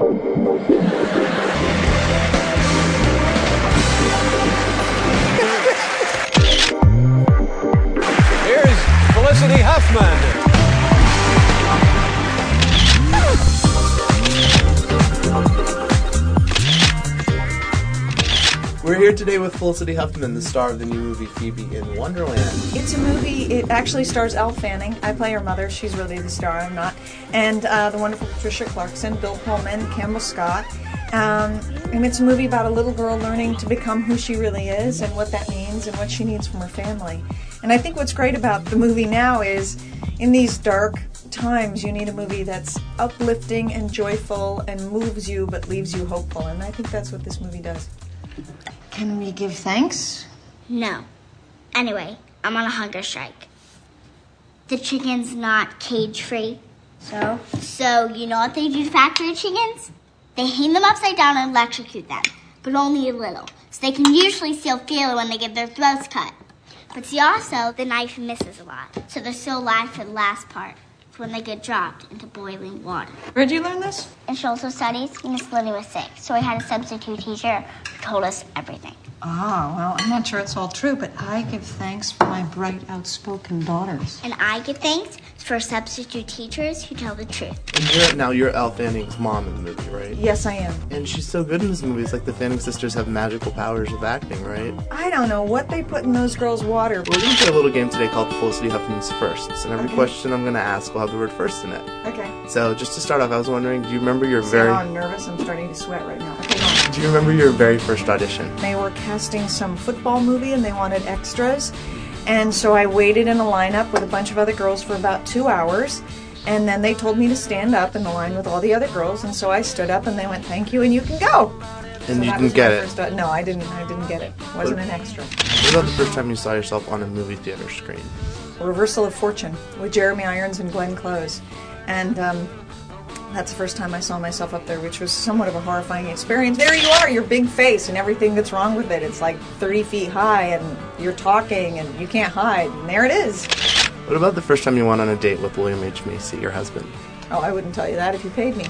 Here's Felicity Huffman. We're here today with Felicity Huffman, the star of the new movie Phoebe in Wonderland. It's a movie, it actually stars Elle Fanning. I play her mother, she's really the star, I'm not. And the wonderful Patricia Clarkson, Bill Pullman, Campbell Scott. And it's a movie about a little girl learning to become who she really is and what that means and what she needs from her family. And I think what's great about the movie now is, in these dark times, you need a movie that's uplifting and joyful and moves you but leaves you hopeful. And I think that's what this movie does. Can we give thanks? No. Anyway, I'm on a hunger strike. The chicken's not cage-free. So? So, you know what they do to factory chickens? They hang them upside down and electrocute them, but only a little. So they can usually still feel it when they get their throats cut. But see, also, the knife misses a lot. So they're still alive for the last part, for when they get dropped into boiling water. Where'd you learn this? In social studies, Miss Lily was sick, so we had a substitute teacher who told us everything. Ah, well, I'm not sure it's all true, but I give thanks for my bright, outspoken daughters. And I give thanks for substitute teachers who tell the truth. And you're Elle Fanning's mom in the movie, right? Yes, I am. And she's so good in this movie. It's like the Fanning sisters have magical powers of acting, right? I don't know what they put in those girls' water. We're going to play a little game today called Felicity Huffman's Firsts. And every question I'm going to ask will have the word first in it. Okay. So just to start off, I was wondering, do you remember your See how I'm nervous? I'm starting to sweat right now. Okay, go on. Do you remember your very first audition? They were casting some football movie and they wanted extras. And so I waited in a lineup with a bunch of other girls for about 2 hours. And then they told me to stand up in the line with all the other girls. And so I stood up and they went, "Thank you, and you can go." And so you didn't get it? No, I didn't get it. It wasn't an extra. What about the first time you saw yourself on a movie theater screen? A Reversal of Fortune with Jeremy Irons and Glenn Close. And that's the first time I saw myself up there, which was somewhat of a horrifying experience. There you are, your big face and everything that's wrong with it. It's like 30 feet high and you're talking and you can't hide. And there it is. What about the first time you went on a date with William H. Macy, your husband? Oh, I wouldn't tell you that if you paid me.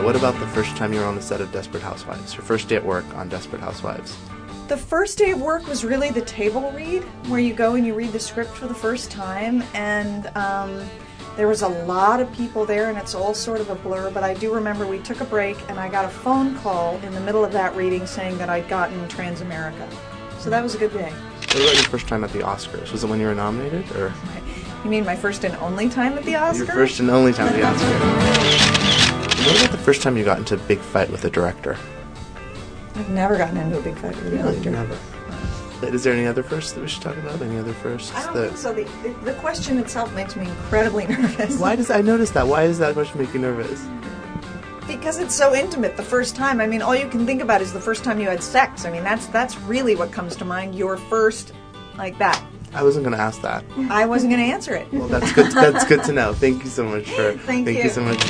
What about the first time you were on the set of Desperate Housewives? Your first day at work on Desperate Housewives? The first day of work was really the table read, where you go and you read the script for the first time, and there was a lot of people there, and it's all sort of a blur, but I do remember we took a break, and I got a phone call in the middle of that reading saying that I'd gotten Transamerica. So that was a good day. What about your first time at the Oscars? Was it when you were nominated, or? You mean my first and only time at the Oscars? Your first and only time at the Oscars. What about the first time you got into a big fight with a director? I've never gotten into a big fight with a director. Never. Is there any other firsts that we should talk about? Any other firsts? I don't think so. The question itself makes me incredibly nervous. I noticed that. Why does that question make you nervous? Because it's so intimate the first time. I mean, all you can think about is the first time you had sex. I mean, that's really what comes to mind. Your first, like that. I wasn't going to ask that. I wasn't going to answer it. Well, that's good. That's good to know. Thank you so much for. Thank you so much.